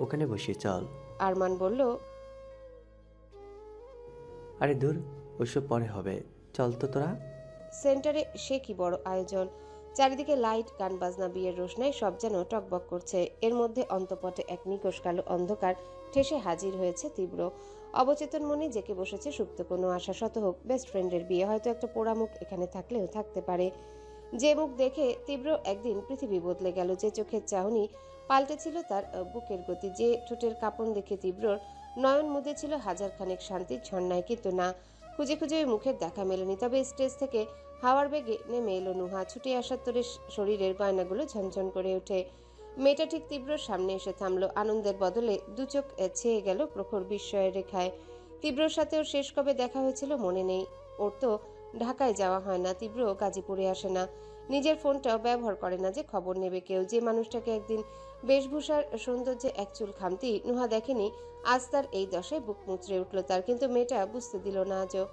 ওখানে বসে চল। আরমান বলল, আরে দূর, ওসব পরে হবে, চল তো তোরা। সেন্টারে সে কি বড় আয়োজন! চারিদিকে লাইট, গান বাজনা, বিয়ের রোশনায় সব যেন টকবক করছে। এর মধ্যে অন্তঃপটে এক নিকষ কালো অন্ধকার ঠেসে হাজির হয়েছে তীব্র। অবচেতন মনে জেকে বসেছে সুপ্ত কোনো আশা। শত হোক বেস্ট ফ্রেন্ডের বিয়ে, হয়তো একটা পোড়া মুখ এখানে থাকলেও থাকতে পারে। যে মুখ দেখে তীব্র একদিন পৃথিবী বদলে গেল, যে চোখের চাহনি পাল্টেছিল তার বুকের গতি, যে ঠোঁটের কাঁপন দেখে তীব্রর নয়ন মুদেছিল হাজার খানেক শান্তির ঝর্ণায়, কিন্তু না, খুঁজে খুঁজে ওই মুখের দেখা মেলেনি। তবে স্টেজ থেকে হাওয়ার বেগে নেমে এলো নুহা। ছুটে আসার তোরে শরীরের গয়নাগুলো ঝনঝন করে ওঠে। মেয়েটা ঠিক তীব্রর সামনে এসে থামলো। আনন্দের বদলে দু চোখ ছেয়ে গেল প্রখর বিস্ময়ের রেখায়। তীব্রর সাথে ওর শেষ কবে দেখা হয়েছিল মনে নেই। ওর তো ঢাকায় যাওয়া হয় না, তীব্র গাজীপুরে আসে না, নিজের ফোনটাও ব্যবহার করে না যে খবর নেবে কেউ। যে মানুষটাকে একদিন বেশভূষার সৌন্দর্যে এক চুল খামতি নুহা দেখেনি, আজ তার এই দশায় বুক মুচড়ে উঠল তার। কিন্তু মেয়েটা বুঝতে দিল না আজও।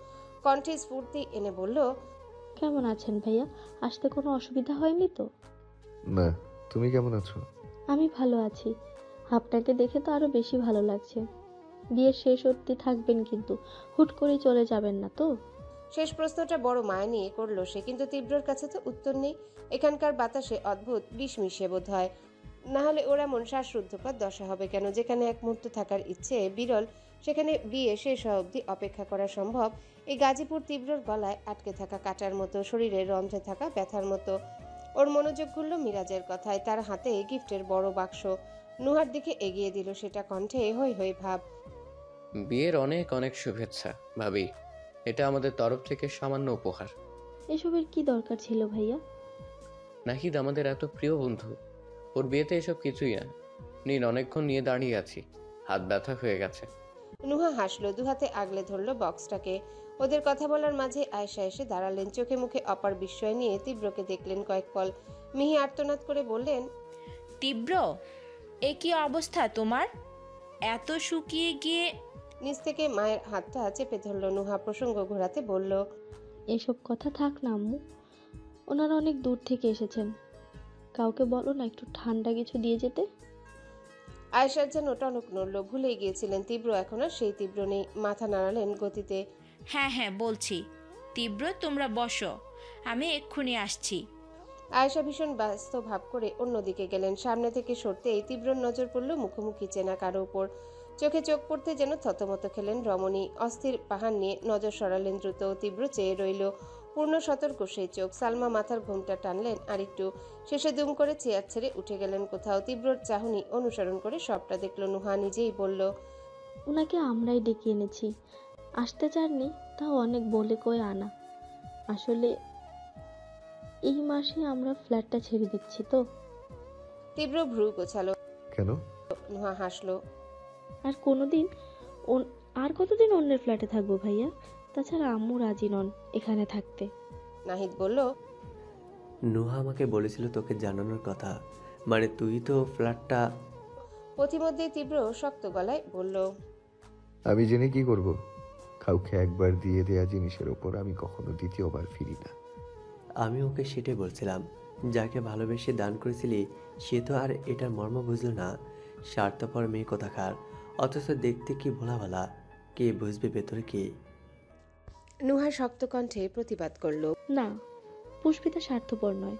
কণ্ঠে স্ফূর্তি এনে বলল, কেমন আছেন ভাইয়া? আসতে কোনো অসুবিধা হয়নি তো? না, তুমি কেমন আছো? আমি ভালো আছি। আপনাকে দেখে তো আরো বেশি ভালো লাগছে। বিয়ের শেষ অবধি থাকবেন কিন্তু, হুট করেই চলে যাবেন না তো? শেষ প্রশ্নটা বড় মায়া নিয়ে করলো সে, কিন্তু তীব্রর কাছে তো উত্তর নেই। এখানকার বাতাসে অদ্ভুত বিষ মিশিয়ে বোধ হয়, না হলে ওর এমন শ্বাসরুদ্ধকর দশা হবে কেন? যেখানে এক মুহূর্ত থাকার ইচ্ছে বিরল, সেখানে বিয়ে শেষ হওয়া অবধি অপেক্ষা করা সম্ভব। এই গাজীপুর তীব্রর গলায় আটকে থাকা কাটার মতো, শরীরে রন্ধ্রে থাকা ব্যথার মতো। ওর মনোযোগ ঘুরল মিরাজের কথায়। তার হাতে গিফটের বড় বাক্স নুহার দিকে এগিয়ে দিল, সেটা কণ্ঠে হই হই ভাব। বিয়ের অনেক অনেক শুভেচ্ছা ভাবি, এটা আমাদের তরফ থেকে সামান্য উপহার। এসবের কি দরকার ছিল ভাইয়া? নাহিদ আমাদের এত প্রিয় বন্ধু, ওর বিয়েতে এসব কিছুই না। নিন, অনেকক্ষণ নিয়ে দাঁড়িয়ে আছি, হাত ব্যথা হয়ে গেছে। নুহা হাসলো, দুহাতে আগলে ধরলো বক্সটাকে। ওদের কথা বলার মাঝে আয়েশা এসে দাঁড়ালেন। চোখে মুখে অপার বিস্ময় নিয়ে তীব্রকে দেখলেন কয়েক পল। মিহি আর্তনাদ করে বললেন, তীব্র, এ কি অবস্থা তোমার? এত শুকিয়ে গিয়ে। নিচ থেকে মায়ের হাতটা চেপে ধরল নুহা। প্রসঙ্গ ঘোরাতে বলল, এসব কথা থাক না আম্মু, ওনারা অনেক দূর থেকে এসেছেন। কাউকে বলো না একটু ঠান্ডা কিছু দিয়ে যেতে। আয়েশার যেন টনক নড়ল। ভুলেই গিয়েছিলেন তীব্র এখন আর সেই তীব্র নেই। মাথা নাড়ালেন গতিতে, হ্যাঁ হ্যাঁ বলছি। তীব্র, তোমরা বসো, আমি এক্ষুনি আসছি। আয়েশা ভীষণ ব্যস্ত ভাব করে অন্যদিকে গেলেন। সামনে থেকে সরতেই তীব্রর নজর পড়ল মুখোমুখি চেনা কারো উপর। চোখে চোখ পড়তে যেন থতমত খেলেন রমণী। অস্থির পাহাড় নিয়ে নজর সরালেন দ্রুত। তীব্র চেয়ে রইল, পূর্ণ সতর্ক সেই চোখ। সালমা মাথার ঘোমটা টানলেন আরেকটু, শেষে দুম করে চেয়ার ছেড়ে উঠে গেলেন কোথাও। তীব্রর চাহনি অনুসরণ করে সবটা দেখল নুহা। নিজেই বলল, ওনাকে আমরাই ডেকে এনেছি, আসতে চাননি, তাও অনেক বলে কয়ে আনা। আসলে এই মাসে আমরা ফ্ল্যাটটা ছেড়ে দিচ্ছি তো। তীব্র ভ্রু গোছালো। কেন? নুহা হাসলো। আর কোনোদিন আর কতদিন অন্যের ফ্ল্যাটে থাকবো ভাইয়া? তাছাড়া আম্মু রাজি নন এখানে থাকতে। নাহিদ বলল, নুহা আমাকে বলেছিল তোকে জানানোর কথা, মানে তুই তো ফ্ল্যাটটা। পথিমধ্যে তীব্র শক্ত গলায় বলল, আমি জেনে কি করব? কাউকে একবার দিয়ে দেয়া জিনিসের ওপর আমি কখনো দ্বিতীয়বার ফিরি না। আমি ওকে সেটাই বলছিলাম, যাকে ভালোবেসে দান করেছিলি সে তো আর এটার মর্ম বুঝলো না। স্বার্থপর মেয়ে কোথাকার, অথচ দেখতে কি ভোলা ভালা, কে বুঝবে ভেতরে কি। নুহা শক্ত কণ্ঠে প্রতিবাদ করল, না, পুষ্পিতা স্বার্থপর নয়।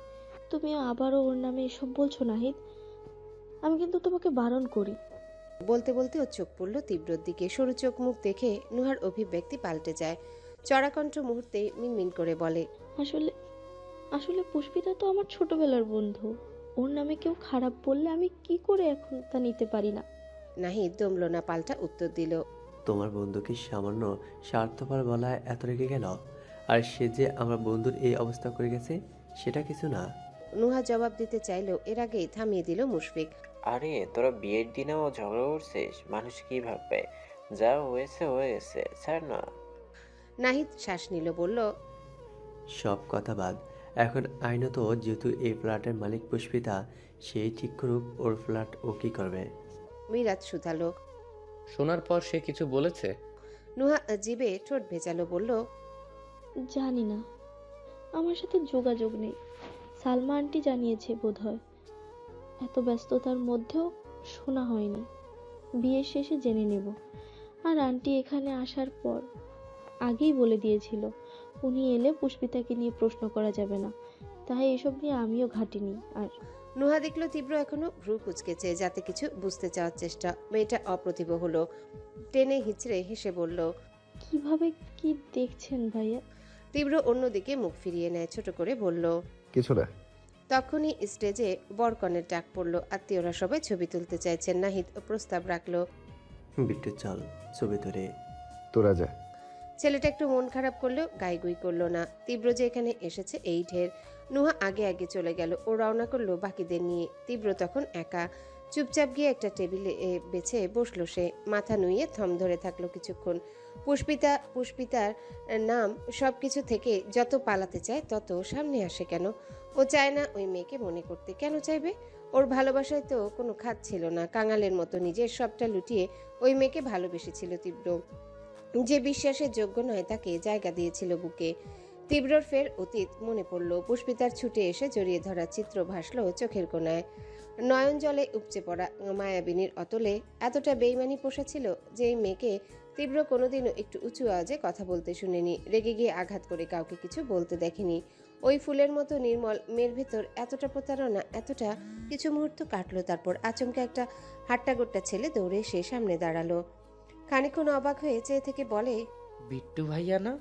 তুমি আবারও ওর নামে এসব বলছো নাহিদ। আমি কিন্তু তোমাকে বারণ করি। বলতে বলতে ওর চোখ পড়ল তীব্রর দিকে। সরু চোখ মুখ দেখে নুহার অভিব্যক্তি পাল্টে যায়। চড়াকণ্ঠ মুহূর্তে মিনমিন করে বলে, আসলে আসলে পুষ্পিতা তো আমার ছোটবেলার বন্ধু। ওর নামে কেউ খারাপ বললে আমি কি করে এখন তা নিতে পারি না। নাহিদ দমল না, পাল্টা উত্তর দিল, তোমার বন্ধুকে সামান্য স্বার্থপর বলায় এত রেগে গেল, আর সে যে আমার বন্ধুর এই অবস্থা করে গেছে সেটা কিছু না। নুহা জবাব দিতে চাইলেও এর আগেই থামিয়ে দিল মুশফিক। আরে তোরা বিয়ের দিনেও ঝগড়া করছিস, মানুষ কি ভাববে? যা হয়েছে হয়েছে, ছাড় না। নাহিদ শ্বাস নিল, বলল, সব কথা বাদ, এখন আইনত যেহেতু এই ফ্ল্যাটের মালিক পুষ্পিতা, সেই ঠিক করুক ওর ফ্ল্যাট ও কী করবে। মিরাজ শুধালো। শোনার পর সে কিছু বলেছে? নুহা জিবে ঠোঁট ভেজালো, বলল, জানি না, আমার সাথে যোগাযোগ নেই। সালমা আন্টি জানিয়েছে বোধহয়। এত ব্যস্ততার মধ্যেও শোনা হয়নি। বিয়ের শেষে জেনে নেব। আর আন্টি এখানে আসার পর আগেই বলে দিয়েছিল উনি এলে পুষ্পিতাকে নিয়ে প্রশ্ন করা যাবে না, তাই এসব নিয়ে আমিও ঘাটিনি। আর নুহা দেখলো তীব্র এখনো ভ্রু কুচকেছে, যাতে কিছু বুঝতে চাওয়ার চেষ্টা। মেয়েটা অপ্রতিভ হলো, টেনে হিচড়ে হেসে বলল। কিভাবে কি দেখছেন ভাইয়া? তীব্র অন্যদিকে মুখ ফিরিয়ে নেয়, ছোট করে বলল। কিছু না। তখনই স্টেজে বরকনের ডাক পড়ল। আত্মীয়রা সবাই ছবি তুলতে চাইছেন। নাহিদ প্রস্তাব রাখলো। বিট্টু চল ছবি ধরে। তোরা যা। ছেলেটা একটু মন খারাপ করলেও গাইগুই করলো না। তীব্র যে এখানে এসেছে এই ঢের। নুহা আগে আগে চলে গেল। ও রওনা করলো বাকিদের নিয়ে। তীব্র তখন একা। চুপচাপ গিয়ে একটা টেবিলে বেছে বসলো সে। মাথা নুইয়ে থম ধরে থাকলো কিছুক্ষণ। পুষ্পিতার নাম সবকিছু থেকে যত পালাতে চায় তত সামনে আসে কেন? ও চায় না ওই মেয়েকে মনে করতে। কেন চাইবে? ওর ভালোবাসায় তো কোনো খাত ছিল না। কাঙালের মতো নিজের সবটা লুটিয়ে ওই মেয়েকে ভালোবেসেছিল তীব্র। যে বিশ্বাসের যোগ্য নয় তাকে জায়গা দিয়েছিল বুকে। তীব্রর ফের অতীত মনে পড়ল। পুষ্পিতার ছুটে এসে জড়িয়ে ধরা চিত্র ভাসল চোখের কোণায়। নয়ন জলে উপচে পড়া মায়াবিনীর অতলে এতটা বেইমানি পোষাছিল যে এই মেয়েকে তীব্র কোনোদিনও একটু উঁচু আওয়াজে কথা বলতে শুনেনি। রেগে গিয়ে আঘাত করে কাউকে কিছু বলতে দেখেনি। ওই ফুলের মতো নির্মল মেয়ের ভেতর এতটা প্রতারণা, এতটা কিছু মুহূর্ত কাটলো। তারপর আচমকা একটা হাট্টাগোট্টা ছেলে দৌড়ে এসে সামনে দাঁড়ালো। খানিকক্ষণ অবাক হয়ে চেয়ে থেকে বলে, বিট্টু ভাইয়া না?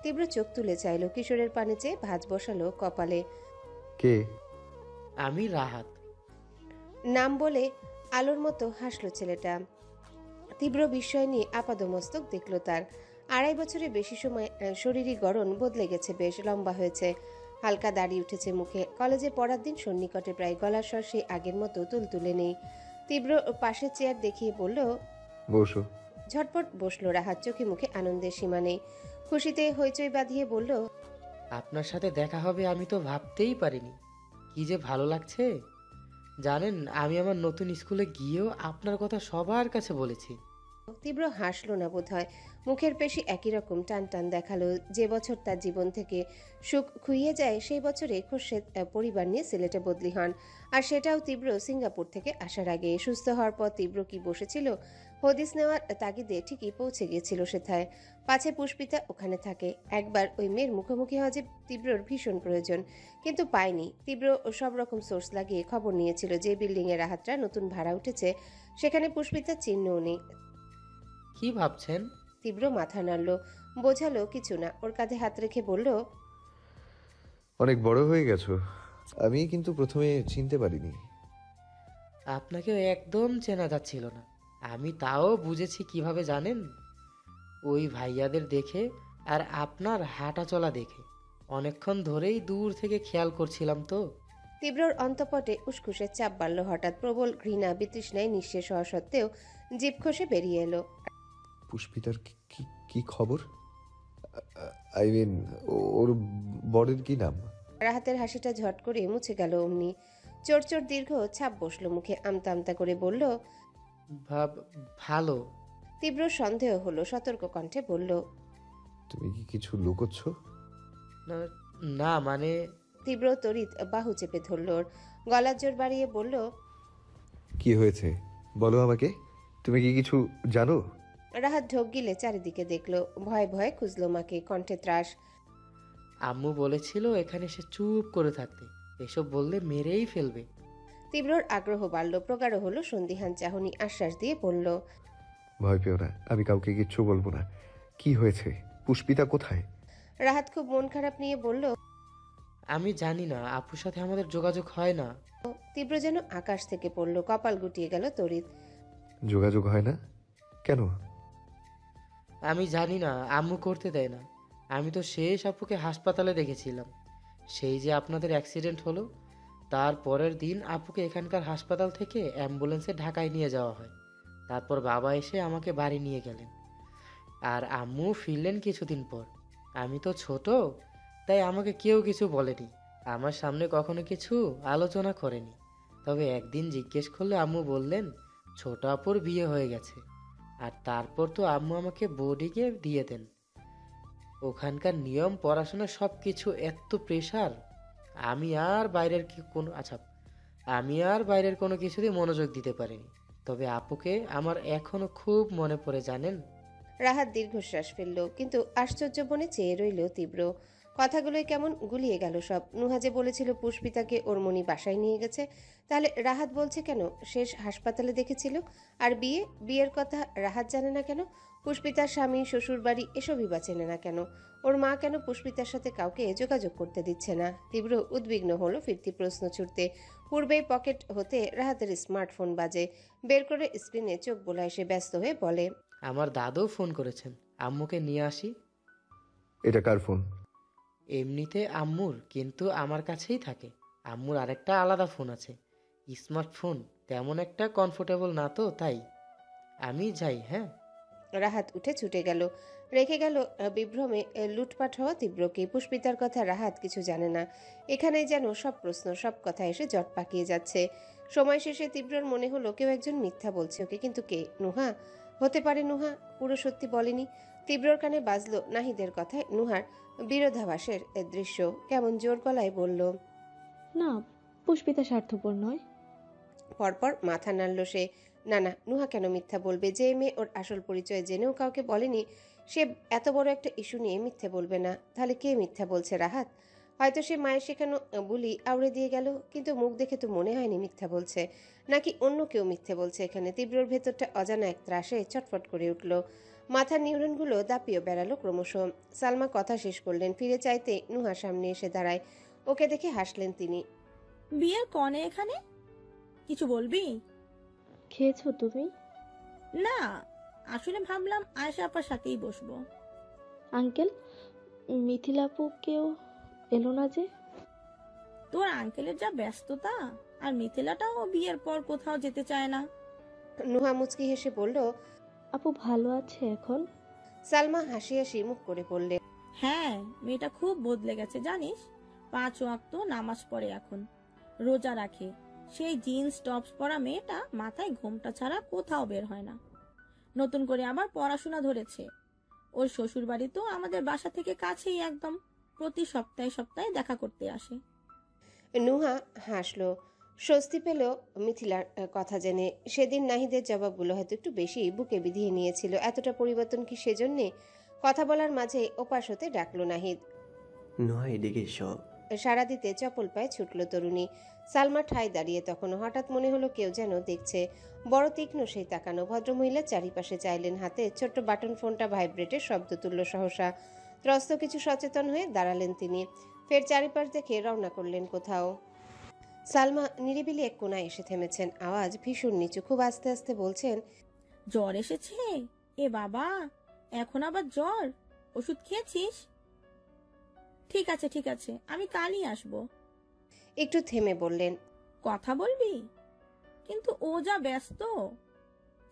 তীব্র চোখ তুলে চাইল। কিশোরের পানে চেয়ে ভাঁজ বসালো কপালে। কে? আমি রাহাত। নাম বলে আলোর মতো হাসলো ছেলেটা। তীব্র বিস্ময় নিয়ে আপাদমস্তক দেখল তার। 2.5 বছরের বেশি সময় শরীরী গড়ন বদলে গেছে, বেশ লম্বা হয়েছে, হালকা দাড়ি উঠেছে মুখে। কলেজে পড়ার দিন সন্নিকটে প্রায়, গলার স্বর সেই আগের মতো তুলতুলে নেই। তীব্র পাশের চেয়ার দেখিয়ে বলল, বসো। ঝটপট বসলো রাহাত। চোখে মুখে আনন্দের সীমা নেই। খুশিতে হইচই বাঁধিয়ে বলল, আপনার সাথে দেখা হবে আমি তো ভাবতেই পারিনি। কি যে ভালো লাগছে। জানেন, আমি আমার নতুন স্কুলে গিয়েও আপনার কথা সবার কাছে বলেছি। তীব্র হাসলো না বোধহয়। মুখের পেশি একই রকম টান টান দেখালো। যে বছর তার জীবন থেকে সুখ খুইয়ে যায় সেই বছরে খোরশেদ পরিবার নিয়ে সিলেটে বদলি হন। আর সেটাও তীব্র সিঙ্গাপুর থেকে আসার আগে। সুস্থ হওয়ার পর তীব্র কি বসেছিল? হদিস নেওয়ার তাগিদে ঠিকই পৌঁছে গিয়েছিল সেথায়। পাছে পুষ্পিতা ওখানে থাকে। একবার ওই মেয়ের মুখোমুখি হওয়া যে তীব্রর ভীষণ প্রয়োজন, কিন্তু পায়নি। তীব্র সব রকম সোর্স লাগিয়ে খবর নিয়েছিল যে বিল্ডিংয়ে রাহাতরা নতুন ভাড়া উঠেছে সেখানে পুষ্পিতার চিহ্নও নেই। কি ভাবছেন? তীব্র মাথা নাড়ল, বোঝালো কিছু না। ওর কাঁধে হাত রেখে বলল, অনেক বড় হয়ে গেছো। আমি কিন্তু প্রথমে চিনতে পারিনি। আপনাকে একদম চেনা যাচ্ছিল না। আমি তাও বুঝেছি কিভাবে জানেন? ওই ভাইয়াদের দেখে আর আপনার হাঁটা চলা দেখে। অনেকক্ষণ ধরেই দূর থেকে খেয়াল করছিলাম তো। তীব্রর অন্তঃপটে উসখুসের চাপ বাড়ল হঠাৎ। প্রবল ঘৃণা বিতৃষ্ণায় নিঃশেষ হওয়া সত্ত্বেও জিভ খসে বেরিয়ে এলো। পুষ্পিতার কি খবর? আই মিন, ওর বরের কি নাম? রাহাতের হাসিটা ঝট করে মুছে গেল অমনি। চোর চোর দীর্ঘ ছাপ বসলো মুখে। আমতা আমতা করে বলল, ভালো। তীব্র সন্দেহ হলো, সতর্ক কণ্ঠে বলল, তুমি কি কিছু লুকোচ্ছ? না মানে। তীব্র তড়িৎ বাহু চেপে ধরল ওর। গলার জোর বাড়িয়ে বলল, কি হয়েছে বলো আমাকে। তুমি কি কিছু জানো? রাহাত ঢোক গিলে চারিদিকে দেখলো। ভয়ে ভয়ে খুঁজলো মাকে, কণ্ঠে ত্রাস। আম্মু বলেছিল এখানে সে চুপ করে থাকতে, এসব বললে মেরেই ফেলবে। তীব্রর আগ্রহ বাড়ল, প্রগাঢ় হলো সন্দিহান চাহনি। আশ্বাস দিয়ে বলল, ভয় পেও না, আমি কাউকে কিচ্ছু বলবো না। কি হয়েছে? পুষ্পিতা কোথায়? রাহাত খুব মন খারাপ নিয়ে বলল, আমি জানি না, আপুর সাথে আমাদের যোগাযোগ হয় না। তীব্র যেন আকাশ থেকে পড়ল, কপাল গুটিয়ে গেল তড়িৎ। যোগাযোগ হয় না কেন? আমি জানি না, আম্মু করতে দেয় না। আমি তো শেষ আপুকে হাসপাতালে দেখেছিলাম, সেই যে আপনাদের অ্যাক্সিডেন্ট হলো তার পরের দিন আপুকে এখানকার হাসপাতাল থেকে অ্যাম্বুলেন্সে ঢাকায় নিয়ে যাওয়া হয়। তারপর বাবা এসে আমাকে বাড়ি নিয়ে গেলেন, আর আম্মু ফিরলেন কিছুদিন পর। আমি তো ছোট, তাই আমাকে কেউ কিছু বলেনি, আমার সামনে কখনো কিছু আলোচনা করেনি। তবে একদিন জিজ্ঞেস করলে আম্মু বললেন ছোট আপুর বিয়ে হয়ে গেছে। আর তারপর তো আম্মু আমাকে বোর্ডিংয়ে দিয়ে দেন। ওখানকার নিয়ম, পড়াশোনা, সব কিছু এত প্রেশার। আমি আর বাইরের আমি আর বাইরের কোনো কিছুতেই মনোযোগ দিতে পারিনি। তবে আপুকে আমার এখনো খুব মনে পড়ে, জানেন। রাহাত দীর্ঘশ্বাস ফেলল, কিন্তু আশ্চর্য মনে চেয়ে রইল তীব্র। কথাগুলোই কেমন গুলিয়ে গেল সব। নুহা যে বলেছিল পুষ্পিতাকে ওর মনি বাসায় নিয়ে গেছে, তাহলে রাহাত বলছে কেন শেষ হাসপাতালে দেখেছিল? আর বিয়ের কথা রাহাত জানে না কেন? পুষ্পিতার স্বামী, শ্বশুর বাড়ি এসবই বা চেনে না কেন? ওর মা কেন পুষ্পিতার সাথে কাউকে যোগাযোগ করতে দিচ্ছে না? তীব্র উদ্বিগ্ন হলো ফিরতি প্রশ্ন ছুটতে। পূর্বেই পকেট হতে রাহাতের স্মার্টফোন বাজে। বের করে স্ক্রিনে চোখ বোলায় সে ব্যস্ত হয়ে বলে, আমার দাদু ফোন করেছেন, আম্মুকে নিয়ে আসি। এটা কার ফোন? এমনিতে আম্মুর, কিন্তু আমার কাছেই থাকে। আম্মুর আরেকটা আলাদা ফোন আছে, স্মার্টফোন তেমন একটা কমফোর্টেবল না, তো তাই। আমি যাই, হ্যাঁ। রাহাত উঠে ছুটে গেল, রেখে গেল বিভ্রমে লুটপাট হওয়া তীব্রকে। পুষ্পিতার কথা রাহাত কিছু জানে না। এখানেই যেন সব প্রশ্ন, সব কথা এসে জট পাকিয়ে যাচ্ছে। সময় শেষে তীব্রর মনে হলো কেউ একজন মিথ্যা বলছে ওকে, কিন্তু কে? নুহা? হতে পারে নুহা পুরো সত্যি বলেনি। তীব্রর কানে বাজলো নাহিদের কথায় নুহার বিরোধাভাসের দৃশ্য। কেমন জোর গলায় বলল, না, পুষ্পিতা স্বার্থপর নয়। পরপর মাথা নাড়ল সে। না না, নুহা কেন মিথ্যা বলবে? যে মেয়ে ওর আসল পরিচয় জেনেও কাউকে বলেনি, সে এত বড় একটা ইস্যু নিয়ে মিথ্যে বলবে না। তাহলে কে মিথ্যা বলছে? রাহাত? হয়তো সে মায়ের শেখানো বুলি আউড়ে দিয়ে গেল, কিন্তু মুখ দেখে তো মনে হয়নি মিথ্যা বলছে। নাকি অন্য কেউ মিথ্যে বলছে এখানে? তীব্রর ভেতরটা অজানা এক ত্রাসে চটফট করে উঠল। মাথার নিউরনগুলো দাপিয়ে বেড়ালো ক্রমশ। সালমা কথা শেষ করলেন, ফিরে চাইতে নুহা সামনে এসে দাঁড়ায়। ওকে দেখে হাসলেন তিনি। বিয়ের কনে এখানে? কিছু বলবি? খেয়েছো তুমি? না, আসলে ভাবলাম আয়েশা আপার সাথেই বসবো। আঙ্কেল, মিথিলাপু কেউ এলো না যে? তোর আঙ্কেলের যা ব্যস্ততা, আর মিথিলাটাও বিয়ের পর কোথাও যেতে চায় না। নুহা মুচকি হেসে বলল, আপু ভালো আছে এখন? সালমা হাসি হাসি মুখ করে বললেন, হ্যাঁ, মেয়েটা খুব বদলে গেছে জানিস। 5 ওয়াক্ত নামাজ পড়ে এখন, রোজা রাখে। সেই জিন্স টপস পরা মেয়েটা মাথায় ঘোমটা ছাড়া কোথাও বের হয় না। নতুন করে আবার পড়াশোনা ধরেছে। ওর শ্বশুর বাড়ি তো আমাদের বাসা থেকে কাছেই একদম, প্রতি সপ্তাহে সপ্তাহে দেখা করতে আসে। নুহা হাসলো। স্বস্তি পেল মিথিলার কথা জেনে। সেদিন নাহিদের জবাবগুলো হয়তো একটু বেশি বুকে বিধিয়ে নিয়েছিল। এতটা পরিবর্তন কি সেজন্যে? কথা বলার মাঝে ওপাশ হতে ডাকলো নাহিদ। নুহা এদিকে এসো। সাড়া দিতে চপল পায়ে ছুটল তরুণী। সালমা ঠায় দাঁড়িয়ে তখনও। হঠাৎ মনে হলো কেউ যেন দেখছে। বড় তীক্ষ্ণ সেই তাকানো। ভদ্রমহিলার চারিপাশে চাইলেন, হাতে ছোট্ট বাটন ফোনটা ভাইব্রেটের শব্দ তুলল সহসা। ত্রস্ত কিছু সচেতন হয়ে দাঁড়ালেন তিনি। ফের চারিপাশ দেখে রওনা করলেন কোথাও। সালমা নিরিবিলি এক কোনায় এসে থেমেছেন। আওয়াজ ভীষণ নিচু, খুব আস্তে আস্তে বলছেন, জ্বর এসেছে? এ বাবা, এখন আবার জ্বর? ওষুধ খেয়েছিস? ঠিক আছে ঠিক আছে, আমি কালই আসবো। একটু থেমে বললেন, কথা বলবি? কিন্তু ও যা ব্যস্ত,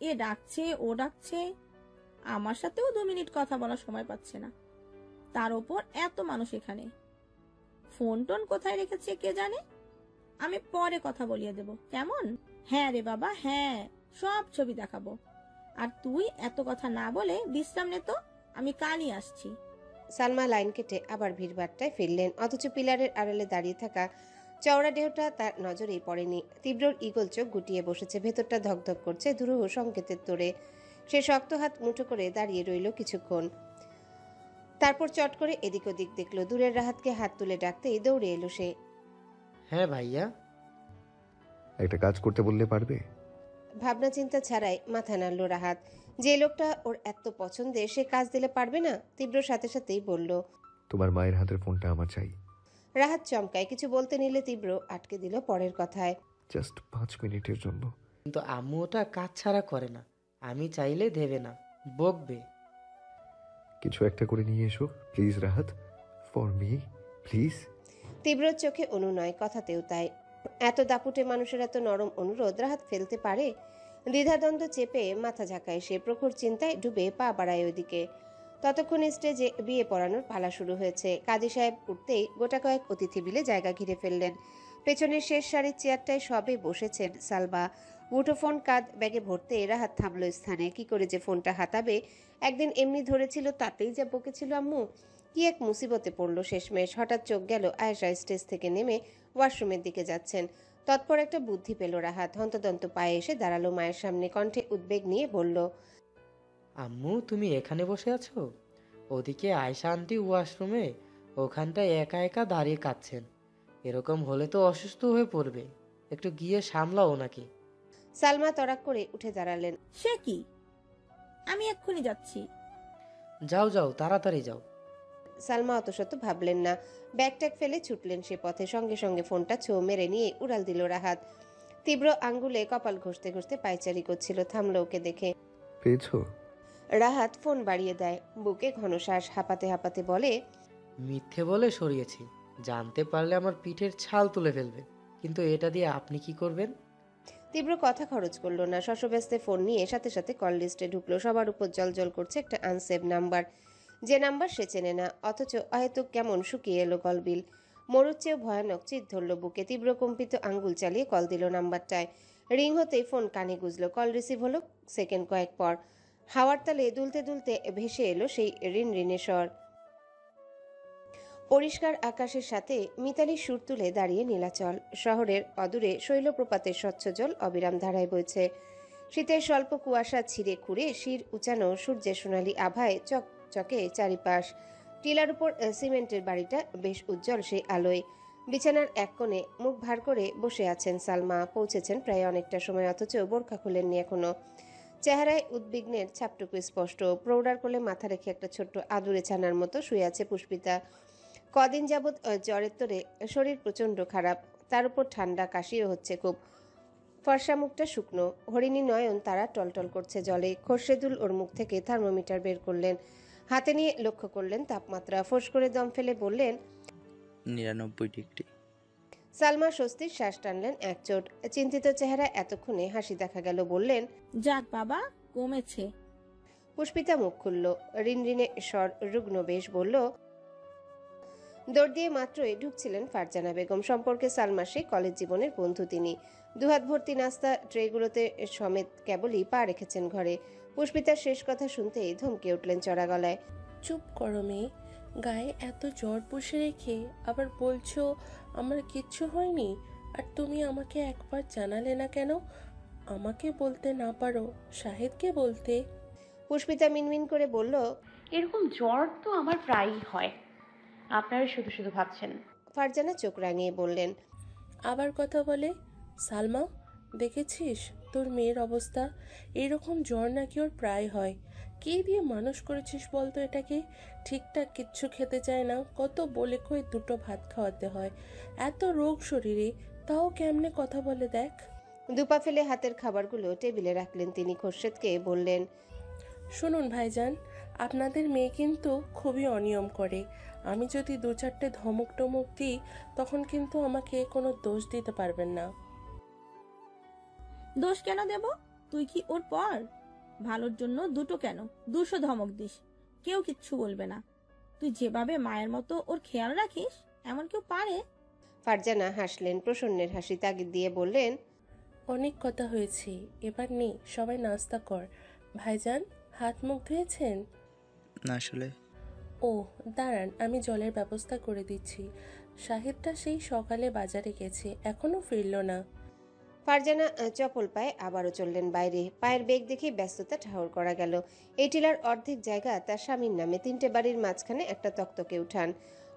এ ডাকছে ও ডাকছে, আমার সাথেও 2 মিনিট কথা বলার সময় পাচ্ছে না। তার ওপর এত মানুষ এখানে। ফোন টোন কোথায় রেখেছে কে জানে। আমি পরে কথা বলিয়ে দেব, কেমন? হ্যাঁ রে বাবা, হ্যাঁ, সব ছবি দেখাবো। আর তুই এত কথা না বলে বিশ্রাম নে তো, আমি কালই আসছি। সালমা লাইন কেটে আবার ভিড়ভাট্টায় ফিরলেন। অথচ পিলারের আড়ালে দাঁড়িয়ে থাকা চওড়া দেহটা তার নজরেই পড়েনি। তীব্রর ঈগল চোখ গুটিয়ে বসেছে, ভেতরটা ধকধক করছে দুরূহ সংকেতের তোড়ে। সে শক্ত হাত মুঠো করে দাঁড়িয়ে রইল কিছুক্ষণ। তারপর চট করে এদিক ওদিক দেখলো। দূরের রাহাতকে হাত তুলে ডাকতেই দৌড়ে এলো সে। হ্যাঁ ভাইয়া। একটা কাজ করতে বললে পারবে? ভাবনা চিন্তা ছাড়াই মাথা নাড়ল রাহাত। যে লোকটা ওর এত পছন্দের, সে কাজ দিলে পারবে না? তীব্র সাথে সাথেই বলল, তোমার মায়ের হাতের ফোনটা আমার চাই। রাহাত চমকায়। কিছু বলতে নিলে তীব্র আটকে দিল পরের কথায়। জাস্ট 5 মিনিটের জন্য। কিন্তু আম্মু ওটা কাজ ছাড়া করে না, আমি চাইলে দেবে না, বকবে। কিছু একটা করে নিয়ে এসো please Rahat, for me please. তীব্রর চোখে অনুনয়, কথাতেও তাই। এত দাপুটে মানুষের এত নরম অনুরোধ রাহাত ফেলতে পারে? দ্বিধাদ্বন্দ্ব চেপে মাথা ঝাঁকায় সে। প্রখর চিন্তায় ডুবে পা বাড়ায় ওইদিকে। ততক্ষণ স্টেজে বিয়ে পড়ানোর পালা শুরু হয়েছে। কাজী সাহেব উঠতেই গোটা কয়েক অতিথি মিলে জায়গা ঘিরে ফেললেন। পেছনের শেষ সারির চেয়ারটায় সবে বসেছেন সালমা। মুঠোফোন কাঁধ ব্যাগে ভরতে রাহাত থামলো স্থানে। কি করে যে ফোনটা হাতাবে? একদিন এমনি ধরেছিল, তাতেই যা বকেছিল আম্মু। কি এক মুসিবতে পড়ল শেষমেশ। হঠাৎ চোখ গেল আয়েশা স্টেজ থেকে নেমে ওয়াশরুমের দিকে যাচ্ছেন। তৎপর একটা বুদ্ধি পেল রাহাত। হন্তদন্ত পায়ে এসে দাঁড়ালো মায়ের সামনে, কণ্ঠে উদ্বেগ নিয়ে বলল, আম্মু তুমি এখানে বসে আছো? ওদিকে আয়শা আন্টি ওয়াশরুমে ওখানটায় একা একা দাঁড়িয়ে কাঁদছেন। এরকম হলে তো অসুস্থ হয়ে পড়বে, একটু গিয়ে সামলাও ওনাকে। সালমা তড়াক করে উঠে দাঁড়ালেন। সে কি, আমি এক্ষুনি যাচ্ছি। যাও যাও তাড়াতাড়ি যাও। সালমা অত শত ভাবলেন না, ব্যাগ ট্যাগ ফেলে ছুটলেন সে পথে। সঙ্গে সঙ্গে ফোনটা ছো মেরে নিয়ে উড়াল দিল রাহাত। তীব্র আঙ্গুলে কপাল ঘষতে ঘষতে পায়চারি করছিল, থামলো ওকে দেখে। পেয়েছো? রাহাত ফোন বাড়িয়ে দেয়। বুকে ঘনশ্বাস, হাঁপাতে হাঁপাতে বলে, মিথ্যে বলে সরিয়েছি, জানতে পারলে আমার পিঠের ছাল তুলে ফেলবে, কিন্তু এটা দিয়ে আপনি কি করবেন? তীব্র কথা খরচ করলো না, শশব্যস্তে ফোন নিয়ে সাথে সাথে কল লিস্টে ঢুকলো। সবার উপর জলজল করছে একটা আনসেভ নাম্বার, যে নাম্বার সে চেনে না, অথচ অহেতুক কেমন শুকিয়ে এলো কলবিল। মরুর চেয়েও ভয়ানক চিৎ ধরল বুকে। তীব্র কম্পিত আঙ্গুল চালিয়ে কল দিল নাম্বারটায়। রিং হতেই ফোন কানে গুজলো। কল রিসিভ হলো সেকেন্ড কয়েক পর। হাওয়ার তালে দুলতে দুলতে ভেসে এলো সেই রিন রিনে স্বর। পরিষ্কার আকাশের সাথে মিতালি সুর তুলে দাঁড়িয়ে নীলাচল। শহরের অদূরে শৈলপ্রপাতের স্বচ্ছ জল অবিরাম ধারায় বইছে। শীতের স্বল্প কুয়াশা ছিঁড়ে খুঁড়ে শির উচানো সূর্যের সোনালি আভায় চকচকে চারিপাশ। টিলার উপর সিমেন্টের বাড়িটা বেশ উজ্জ্বল সেই আলোয়। বিছানার এক কোণে মুখ ভার করে বসে আছেন সালমা। পৌঁছেছেন প্রায় অনেকটা সময়, অথচ বোরখা খুলেননি এখনো। চেহারায় উদ্বিগ্নের ছাপটুকু স্পষ্ট। প্রৌঢ়ার কোলে মাথা রেখে একটা ছোট্ট আদুরে ছানার মতো শুয়ে আছে পুষ্পিতা। কদিন যাবৎ জ্বরের তোরে শরীর প্রচণ্ড খারাপ, তার উপর ঠান্ডা, কাশিও হচ্ছে খুব। ফর্সা মুখটা শুকনো, হরিণী নয়ন তারা টলটল করছে জলে। খোরশেদুল ওর মুখ থেকে থার্মোমিটার বের করলেন, হাতে নিয়ে লক্ষ্য করলেন তাপমাত্রা। ফোঁস করে দম ফেলে বললেন, 99 ডিগ্রি। সালমা স্বস্তির শ্বাস টানলেন এক চোট। চিন্তিত চেহারা, এতক্ষণে হাসি দেখা গেল। বললেন, যাক বাবা, কমেছে। পুষ্পিতা মুখ খুলল, রিনরিনে স্বর রুগ্ন বেশ বলল, দৌড় দিয়ে মাত্রই ঢুকছিলেন ফারজানা বেগম। সম্পর্কে সালমার সেই কলেজ জীবনের বন্ধু তিনি। দুহাত ভর্তি নাস্তা ট্রেগুলোতে সমেত কেবলই পা রেখেছেন ঘরে। পুষ্পিতার শেষ কথা শুনতেই ধমকে উঠলেন চড়া গলায়, চুপ করো মেয়ে, গায়ে এত জ্বর পুষে রেখে আবার বলছো আমার কিচ্ছু হয়নি। আর তুমি আমাকে একবার জানালে না কেন? আমাকে বলতে না পারো শাহিদকে বলতে। পুষ্পিতা মিনমিন করে বলল, এরকম জ্বর তো আমার প্রায়ই হয়, আপনারা শুধু শুধু ভাবছেন। ফারজানা চোখ রাঙিয়ে বললেন, আবার কথা বলে। সালমা, দেখেছিস তোর মেয়ের অবস্থা? এরকম জ্বর নাকি ওর প্রায় হয়। কে দিয়ে মানুষ করেছিস বলতো এটাকে? ঠিকঠাক কিচ্ছু খেতে চায় না, কত বলে কই দুটো ভাত খাওয়াতে হয়। এত রোগ শরীরে, তাও কেমনে কথা বলে দেখ। দুপা ফেলে হাতের খাবারগুলো টেবিলে রাখলেন তিনি। খোরশেদকে বললেন, শুনুন ভাইজান, আপনাদের মেয়ে কিন্তু খুবই অনিয়ম করে। আমি যদি 2-4টে ধমক টমক দিই, তখন কিন্তু আমাকে কোনো দোষ দিতে পারবেন না। দোষ কেন দেব? তুই কি ওর পর? ভালোর জন্য দুটো কেন 200 ধমক দিস, কেউ কিচ্ছু বলবে না। তুই যেভাবে মায়ের মতো ওর খেয়াল রাখিস, এমন কেউ পারে? ফারজানা হাসলেন, প্রসন্নের হাসি তাগিদ দিয়ে বললেন, অনেক কথা হয়েছে, এবার নে সবাই নাস্তা কর। ভাইজান, হাত মুখ ধুয়েছেন? না আসলে। ও দাঁড়ান, আমি জলের ব্যবস্থা করে দিচ্ছি। শাহিদটা সেই সকালে বাজারে গেছে, এখনো ফিরল না। ফারজানা চপল পায়ে আবারও চললেন বাইরে। পায়ের বেগ দেখে ব্যস্ততা ঠাহর করা গেল। এই টিলার অর্ধেক জায়গা তার স্বামীর নামে। 3টে বাড়ির মাঝখানে একটা তক্তকে উঠান।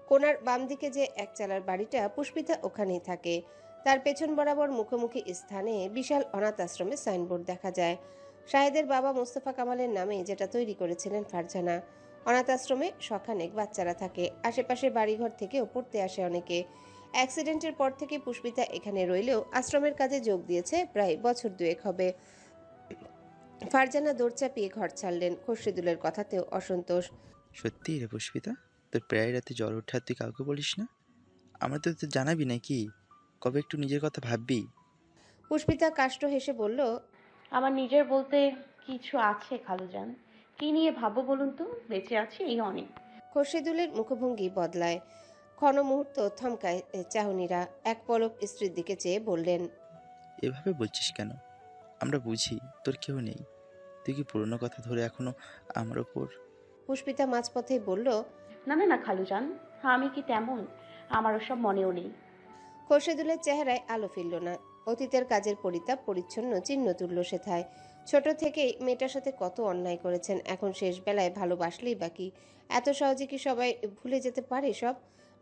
কোনার বাম দিকে যে একচালার বাড়িটা, পুষ্পিতা ওখানেই থাকে। তার পেছন বরাবর মুখোমুখি স্থানে বিশাল অনাথ আশ্রমের সাইনবোর্ড দেখা যায়, শাহেদের বাবা মোস্তফা কামালের নামে, যেটা তৈরি করেছিলেন ফারজানা। অনাথ আশ্রমে শখানেক বাচ্চারা থাকে। আশেপাশে বাড়িঘর থেকেও পড়তে আসে অনেকে। অ্যাক্সিডেন্টের পর থেকে পুষ্পিতা এখানে রইলেও আশ্রমের কাজে যোগ দিয়েছে প্রায় বছর 2 হবে। ফারজানা দৌড় চাপিয়ে ঘর ছাড়লেন। খোরশেদুলের কথাতেও অসন্তোষ। সত্যি রে পুষ্পিতা, তোর প্রায় রাতে জ্বর ওঠে আর তুই কাউকে বলিস না? আমরা তো তোর জানাবি নাকি? কবে একটু নিজের কথা ভাববি? পুষ্পিতা কাষ্ঠ হেসে বলল, আমার নিজের বলতে কিছু আছে খালুজান, কি নিয়ে ভাববো বলুন তো? বেঁচে আছি এই অনেক। খোরশেদুলের মুখভঙ্গি বদলায়। ক্ষণ মুহূর্ত থমকায় চাহনিরা। এক পলক স্ত্রীর দিকে চেয়ে বললেন, এভাবে বলছিস কেন? আমরা বুঝি তোর কেউ নেই, তুই কি পুরনো কথা ধরে এখনো আমার ওপর? পুষ্পিতা মাঝপথেই বলল, না না না খালুজান, আমি কি তেমন? আমার ওসব মনেও নেই। খোরশেদুলের চেহারায় আলো ফিরল না। অতীতের কাজের পরিতাপ পরিচ্ছন্ন চিহ্ন তুলল সেথায়। ছোট থেকেই মেয়েটার সাথে কত অন্যায় করেছেন, এখন শেষ বেলায় ভালোবাসলেই বাকি। এত সহজে কি সবাই ভুলে যেতে পারে সব?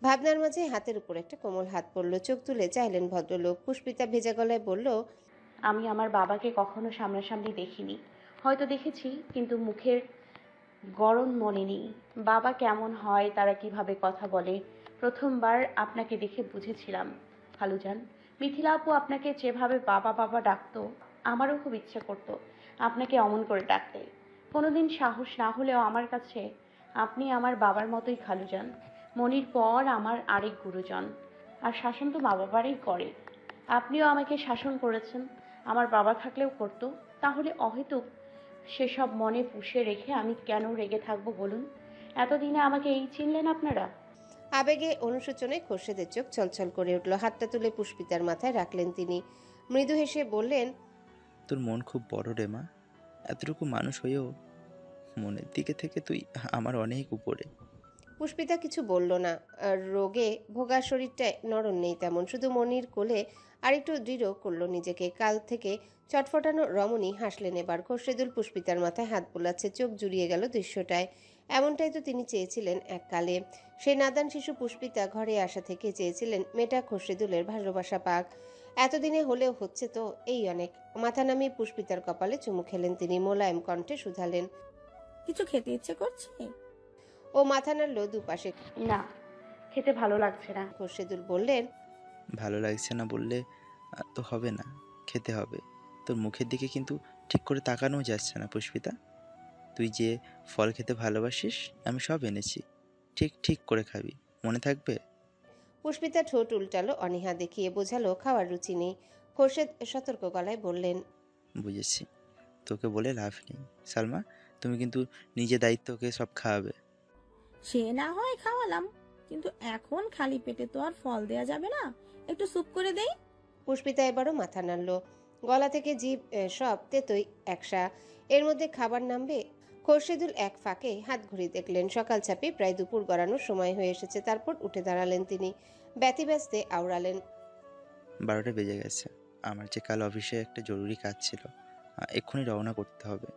ভাবনার মাঝে হাতের উপর একটা কোমল হাত পড়ল। চোখ তুলে চাইলেন ভদ্রলোক। পুষ্পিতা ভেজা গলায় বলল, আমি আমার বাবাকে কখনো সামনাসামনি দেখিনি, হয়তো দেখেছি কিন্তু মুখের গড়ন মনে নেই। বাবা কেমন হয়, তারা কিভাবে কথা বলে, প্রথমবার আপনাকে দেখে বুঝেছিলাম খালুজান। মিথিলা আপু আপনাকে যেভাবে বাবা বাবা ডাকতো, আমারও খুব ইচ্ছে করতো আপনাকে অমন করে ডাকতে। কোনোদিন সাহস না হলেও আমার কাছে আপনি আমার বাবার মতোই খালুজান। মনির পর আমার আরেক গুরুজন, আর শাসন তো মা বাবারই করে। আপনিও আমাকে শাসন করেছেন, আমার বাবা থাকলেও করতো। তাহলে অহেতুক সেসব মনে পুষে রেখে আমি কেন রেগে থাকবো বলুন? এতদিনে আমাকে এই চিনলেন আপনারা? আবেগে অনুশোচনায় খোরশেদের চোখ ছলছল করে উঠল। হাতটা তুলে পুষ্পিতার মাথায় রাখলেন তিনি। মৃদু হেসে বললেন, তোর মন খুব বড় রে মা, এতটুকু মানুষ হয়েও মনের দিকে থেকে তুই আমার অনেক উপরে। পুষ্পিতা কিছু বলল না। আর রোগে ভোগা শরীরটায় নরম নেই তেমন, শুধু মনির কোলে আরেকটু দৃঢ় করলো নিজেকে। কাল থেকে চটফটানো রমণী হাসলেন এবার। খোরশেদুল পুষ্পিতার মাথায় হাত বোলাচ্ছে, চোখ জুড়িয়ে গেল দৃশ্যটায়। এমনটাই তো তিনি চেয়েছিলেন এককালে। সেই নাদান শিশু পুষ্পিতা ঘরে আসা থেকে চেয়েছিলেন মেয়েটা খোরশেদুলের ভালোবাসা পাক। এতদিনে হলেও হচ্ছে তো, এই অনেক। মাথা নামিয়ে পুষ্পিতার কপালে চুমু খেলেন তিনি। মোলায়েম কণ্ঠে শুধালেন, কিছু খেতে ইচ্ছে করছে? ও মাথা নাড়ল দুপাশে। না, খেতে ভালো লাগছে না। খোরশেদুল বললেন, ভালো লাগছে না বললে তো হবে না, খেতে হবে। তোর মুখের দিকে কিন্তু ঠিক করে তাকানোও যাচ্ছে না পুষ্পিতা। তুই যে ফল খেতে ভালোবাসিস আমি সব এনেছি, ঠিক ঠিক করে খাবি, মনে থাকবে? পুষ্পিতা ঠোঁট উল্টালো অনীহা দেখিয়ে, বোঝালো খাওয়ার রুচি নেই। খোরশেদ সতর্ক গলায় বললেন, বুঝেছি, তোকে বলে লাভ নেই। সালমা, তুমি কিন্তু নিজে দায়িত্বকে সব খাওয়াবে। সে না হয় খাওয়ালাম, কিন্তু এখন খালি পেটে তো আর ফল দেয়া যাবে না, একটু স্যুপ করে দেই। পুষ্পিতা এবারও মাথা নাড়ল। গলা থেকে জিভ সব তেতই একসা। এর মধ্যে খাবার নামবে? খোরশেদুল এক ফাঁকে হাত ঘড়ি দেখলেন। সকাল ছাপে প্রায় দুপুর গড়ানোর সময় হয়ে এসেছে। তারপর উঠে দাঁড়ালেন তিনি। ব্যতিব্যস্তে আওড়ালেন, 12টা বেজে গেছে। আমার যে কাল অফিসে একটা জরুরি কাজ ছিল, এক্ষুনি রওনা করতে হবে।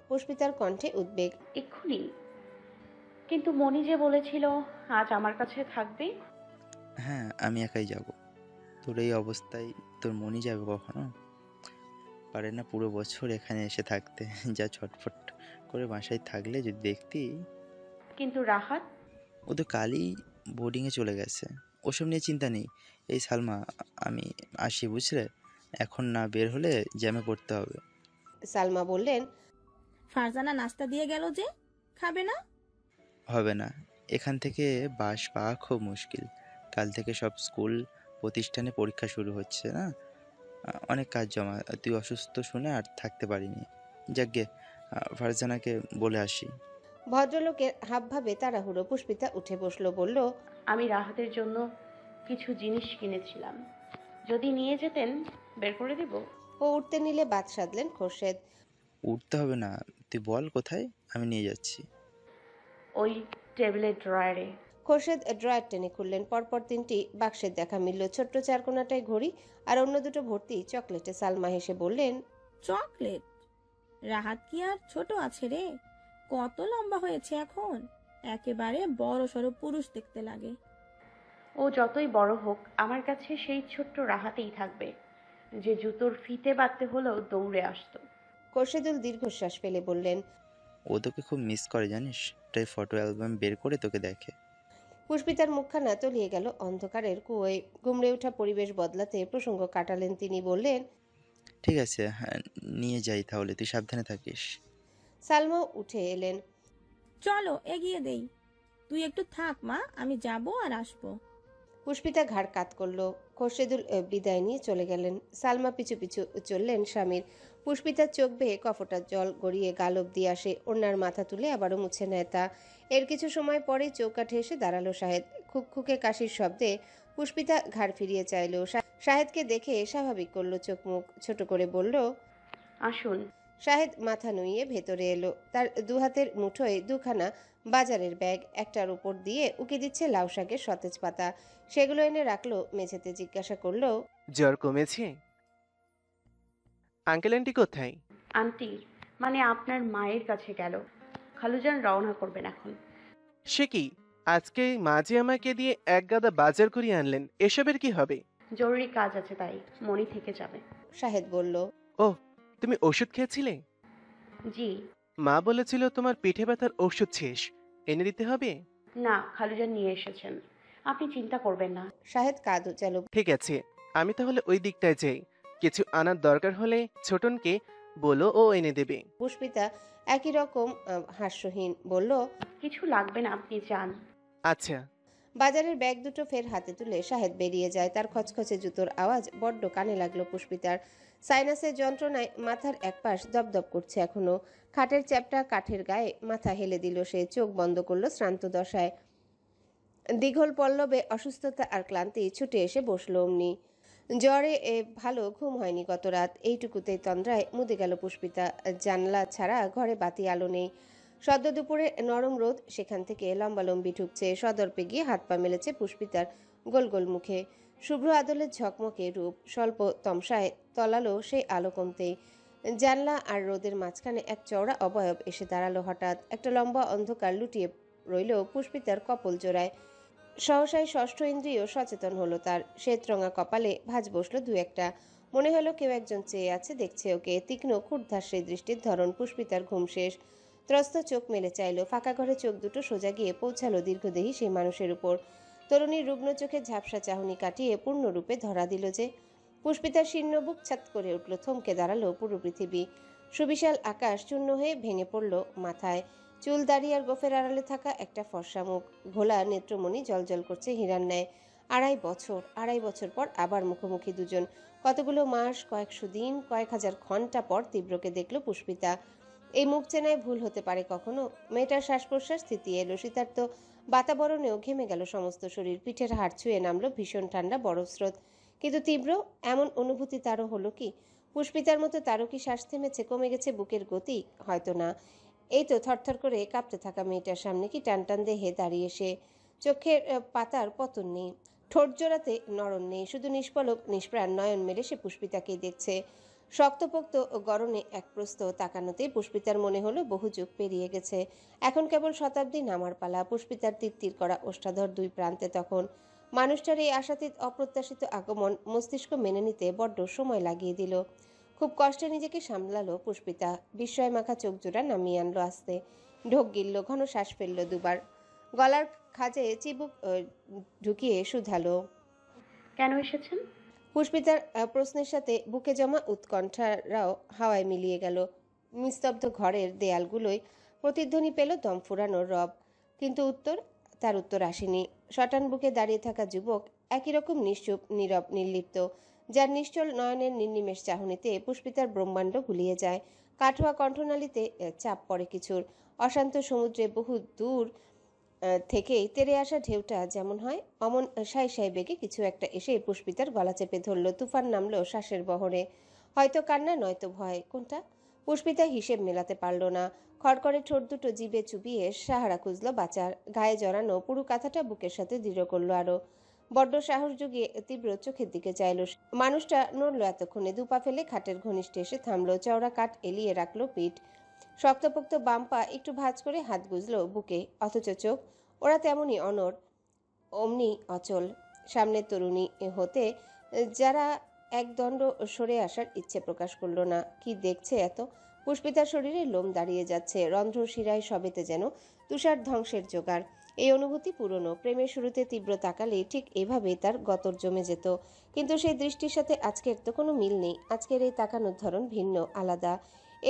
পুষ্পিতার কণ্ঠে উদ্বেগ। এক্ষুনি? কিন্তু মনি যে বলেছিল আজ আমার কাছে থাকবে। হ্যাঁ, আমি একাই যাব। তোর এই অবস্থায় তোর মনি যাবে কখনো? পারে না পুরো বছর এখানে এসে থাকতে। যা ছটফট করে বাসায় থাকলে যদি দেখতি। কিন্তু রাহাত? ও তো কালই বোর্ডিংয়ে চলে গেছে, ওসব নিয়ে চিন্তা নেই। এই সালমা, আমি আসি বুঝলে, এখন না বের হলে জ্যামে পড়তে হবে। সালমা বললেন, ফারজানা নাস্তা দিয়ে গেল যে, খাবে না? হবে না, এখান থেকে বাস পাওয়া খুব মুশকিল। কাল থেকে সব স্কুল প্রতিষ্ঠানে পরীক্ষা শুরু হচ্ছে না, অনেক কাজ জমা। তুই অসুস্থ শুনে আর থাকতে পারিনি। যাকগে, ফারজানাকে বলে আসি। ভদ্রলোকের হাবভাবে তাড়াহুড়ো। পুষ্পিতা উঠে বসলো, বলল, আমি রাহাতের জন্য কিছু জিনিস কিনেছিলাম, যদি নিয়ে যেতেন বের করে দিব। ও উঠতে নিলে বাদ সাধলেন খোরশেদ। উঠতে হবে না, তুই বল কোথায়, আমি নিয়ে যাচ্ছি। ওই টেবিলের ড্রয়ারে। খোরশেদ ড্রয়ার টেনে খুললেন। পরপর 3টি বাক্সের দেখা মিলল। ছোট্ট চারকোনাটায় ঘড়ি আর অন্য দুটো ভর্তি চকলেটে। সালমা হেসে বললেন, চকলেট? রাহাত কি আর ছোট আছে রে? কত লম্বা হয়েছে এখন, একেবারে বড় সড়ো পুরুষ দেখতে লাগে। ও যতই বড় হোক আমার কাছে সেই ছোট্ট রাহাতেই থাকবে, যে জুতোর ফিতে বাঁধতে হলেও দৌড়ে আসতো। খোরশেদুল দীর্ঘশ্বাস ফেলে বললেন, ও তোকে খুব মিস করে জানিস, তাই ফটো অ্যালবাম বের করে তোকে দেখে। পুষ্পিতার মুখখানা তলিয়ে গেল অন্ধকারের কুয়োয়। গুমড়ে ওঠা পরিবেশ বদলাতে প্রসঙ্গ কাটালেন তিনি। বললেন, ঠিক আছে, হ্যাঁ, নিয়ে যাই তাহলে, তুই সাবধানে থাকিস। সালমাও উঠে এলেন। চলো এগিয়ে দেই। তুই একটু থাক মা, আমি যাব আর আসবো। পুষ্পিতা ঘাড় কাত করলো। খোরশেদুল বিদায় নিয়ে চলে গেলেন। সালমা পিছু পিছু চললেন স্বামীর। পুষ্পিতার চোখ বেয়ে কফটার জল গড়িয়ে গাল অব্দি আসে। ওনার মাথা তুলে আবারও মুছে নেয় তা। এর কিছু সময় পরেই চৌকাঠে এসে দাঁড়ালো শাহেদ। খুকখুকে কাশির শব্দে পুষ্পিতা ঘাড় ফিরিয়ে চাইল। শাহেদকে দেখে স্বাভাবিক করলো চোখ মুখ ছোট করে বলল, আসুন। শাহেদ মাথা নুইয়ে ভেতরে এলো। তার দুহাতের মুঠোয় দুখানা বাজারের ব্যাগ, একটার উপর দিয়ে উকি দিচ্ছে লাউ শাকের সতেজ পাতা। সেগুলো এনে রাখলো মেঝেতে। জিজ্ঞাসা করলো, জ্বর কমেছে? আঙ্কেল আন্টি কোথায়? আন্টি মানে আপনার মায়ের কাছে গেল। খালুজান রওনা করবেন এখন। সে কি, আজকে মা যে আমাকে দিয়ে এক গাদা বাজার করিয়ে আনলেন, এসবের কি হবে? জরুরি কাজ আছে তাই মনি থেকে যাবে। শাহেদ বলল, ও তুমি ওষুধ খেয়েছিলে? জি। মা বলেছিল তোমার পিঠে ব্যথার ওষুধ শেষ, এনে দিতে হবে। না, খালুজান নিয়ে এসেছেন, আপনি চিন্তা করবেন না। শাহেদ কাঁধ উচালো। ঠিক আছে, আমি তাহলে ওই দিকটায় যাই। কিছু আনার দরকার হলে ছোটনকে বলো, ও এনে দেবে। পুষ্পিতা একই রকম হাস্যহীন বলল, কিছু লাগবে না, আপনি যান। আচ্ছা। বাজারের ব্যাগ দুটো ফের হাতে তুলে শাহেদ বেরিয়ে যায়। তার খচখচে জুতোর আওয়াজ বড্ড কানে লাগলো পুষ্পিতার। সাইনাসের যন্ত্রণায় মাথার একপাশ দপদপ করছে এখনো। খাটের চ্যাপটা কাঠের গায়ে মাথা হেলে দিল সে। চোখ বন্ধ করলো শ্রান্ত দশায়। দীঘল পল্লবে অসুস্থতা আর ক্লান্তি ছুটে এসে বসলো অমনি। জ্বরে ভালো ঘুম হয়নি গত রাত। এইটুকুতেই তন্দ্রায় মুদে গেল পুষ্পিতা। জানলা ছাড়া ঘরে বাতি আলো নেই। সদ্য দুপুরে নরম রোদ সেখান থেকে লম্বালম্বি ঢুকছে। সদর্পে গিয়ে হাত পা মেলেছে পুষ্পিতার গোল গোল মুখে। শুভ্র আদলের ঝকমকে রূপ স্বল্প তমসায় তলালো সেই আলো কমতেই। জানলা আর রোদের মাঝখানে এক চওড়া অবয়ব এসে দাঁড়ালো হঠাৎ। একটা লম্বা অন্ধকার লুটিয়ে রইল পুষ্পিতার কপল জোড়ায়। সহসাই ষষ্ঠ ইন্দ্রিয় সচেতন হলো তার। শ্বেতরঙা কপালে ভাঁজ বসলো দু একটা। মনে হলো কেউ একজন চেয়ে আছে, দেখছে ওকে। তীক্ষ্ণ ক্ষুরধার সেই দৃষ্টির ধরন। পুষ্পিতার ঘুম শেষ। ত্রস্ত চোখ মেলে চাইল। ফাঁকা ঘরে চোখ দুটো সোজা গিয়ে পৌঁছালো দীর্ঘদেহী সেই মানুষের উপর। তরুণীর রুগ্ন চোখে ঝাপসা চাহনি কাটিয়ে পূর্ণরূপে ধরা দিল যে। পুষ্পিতার শীর্ণ বুক ছাত করে উঠল। থমকে দাঁড়ালো পুরো পৃথিবী। সুবিশাল আকাশ চূর্ণ হয়ে ভেঙে পড়ল মাথায়। চুল দাড়ি আর গোফের আড়ালে থাকা একটা ফর্সা মুখ। ঘোলা নেত্রমণি জলজল করছে হীরার ন্যায়। আড়াই বছর পর আবার মুখোমুখি দুজন। কতগুলো মাস, কয়েকশো দিন, কয়েক হাজার ঘন্টা পর তীব্রকে দেখল পুষ্পিতা। এই মুখ চেনায় ভুল হতে পারে কখনো? মেয়েটার শ্বাস প্রশ্বাস স্থিতি এলো। শীতার্ত বাতাবরণেও ঘেমে গেল সমস্ত শরীর। পিঠের হাড় ছুঁয়ে নামলো ভীষণ ঠান্ডা বরফ স্রোত। কিন্তু তীব্র এমন অনুভূতি তারও হলো কি? পুষ্পিতার মতো তারও কি শ্বাস থেমেছে, কমে গেছে বুকের গতি? হয়তো না। এই তো থরথর করে কাঁপতে থাকা মেয়েটার সামনে কি টান টান দেহে দাঁড়িয়ে সে। চোখের পাতার পতন নেই, ঠোঁট জোড়াতে নরম নেই, শুধু নিষ্পলক নিষ্প্রাণ নয়ন মেলে সে পুষ্পিতাকেই দেখছে। শক্তপোক্ত গরনে এক প্রস্থ তাকানোতেই পুষ্পিতার মনে হলো বহু যুগ পেরিয়ে গেছে। এখন কেবল শতাব্দী নামার পালা। পুষ্পিতার তিরতির করা ওষ্ঠাধর দুই প্রান্তে তখন। মানুষটার এই আশাতীত অপ্রত্যাশিত আগমন মস্তিষ্ক মেনে নিতে বড্ড সময় লাগিয়ে দিল। খুব কষ্টে নিজেকে সামলালো পুষ্পিতা। বিস্ময় মাখা চোখ জোড়া নামিয়ে আনলো আস্তে। ঢোক গিলল, ঘন শ্বাস ফেলল দুবার। গলার খাজে চিবুক ঢুকিয়ে শুধালো, কেন এসেছেন? পুষ্পিতার প্রশ্নের সাথে বুকে জমা উৎকণ্ঠারাও হাওয়ায় মিলিয়ে গেল। নিস্তব্ধ ঘরের দেয়ালগুলোয় প্রতিধ্বনি পেল দম ফুরানোর রব। কিন্তু তার উত্তর আসেনি। শটান বুকে দাঁড়িয়ে থাকা যুবক একই রকম নিশ্চুপ, নীরব, নির্লিপ্ত, যার নিশ্চল নয়নের নির্নিমেষ চাহনিতে পুষ্পিতার ব্রহ্মাণ্ড গুলিয়ে যায়। কাঠোয়া কণ্ঠনালীতে চাপ পড়ে কিছুর। অশান্ত সমুদ্রে বহু দূর থেকেই তেরে আসা ঢেউটা যেমন হয় অমন সাই সাই বেগে কিছু একটা এসে পুষ্পিতার গলা চেপে ধরল। তুফান নামলো শ্বাসের বহরে। হয়তো কান্না, নয়তো ভয়। কোনটা? পুষ্পিতা হিসেব মেলাতে পারল না। খড়কড়ে ঠোঁট দুটো জিভে চুবিয়ে সাহারা খুঁজল বাঁচার। গায়ে জড়ানো পুরো কাঁথাটা বুকের সাথে দৃঢ় করলো আরো। বড্ড সাহস জুগিয়ে তীব্র চোখের দিকে চাইল। মানুষটা নড়ল এতক্ষণে। দুপা ফেলে খাটের ঘনিষ্ঠে এসে থামলো। চওড়া কাঠ এলিয়ে রাখলো পিঠ। শক্তপোক্ত বাম পা একটু ভাঁজ করে হাত গুজলো বুকে। অথচ চোখ ওরা তেমনই অনড়, অমনি অচল। সামনের তরুণী হতে যারা একদণ্ড সরে আসার ইচ্ছে প্রকাশ করলো না। কি দেখছে এত? পুষ্পিতার শরীরে লোম দাঁড়িয়ে যাচ্ছে। রন্ধ্র শিরায় সবেতে যেন তুষার ধ্বংসের জোগাড়। এই অনুভূতি পুরনো। প্রেমের শুরুতে তীব্র তাকালে ঠিক এভাবেই তার গতর জমে যেত। কিন্তু সেই দৃষ্টির সাথে আজকের তো কোনো মিল নেই। আজকের এই তাকানোর ধরন ভিন্ন, আলাদা।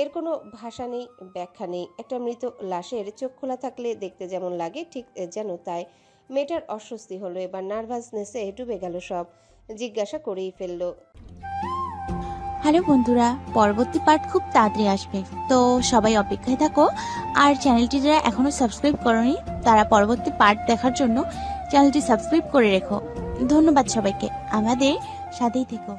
এর কোনো ভাষা নেই, ব্যাখ্যা নেই। একটা মৃত লাশের চোখ খোলা থাকলে দেখতে যেমন লাগে ঠিক যেন তাই। মেয়েটার অস্বস্তি হলো। এবার নার্ভাসনেসে ডুবে গেল সব। জিজ্ঞাসা করেই ফেললো, হ্যালো বন্ধুরা, পরবর্তী পার্ট খুব তাড়াতাড়ি আসবে, তো সবাই অপেক্ষায় থাকো। আর চ্যানেলটি যারা এখনো সাবস্ক্রাইব করোনি তারা পরবর্তী পার্ট দেখার জন্য চ্যানেলটি সাবস্ক্রাইব করে রেখো। ধন্যবাদ সবাইকে, আমাদের সাথেই থেকো।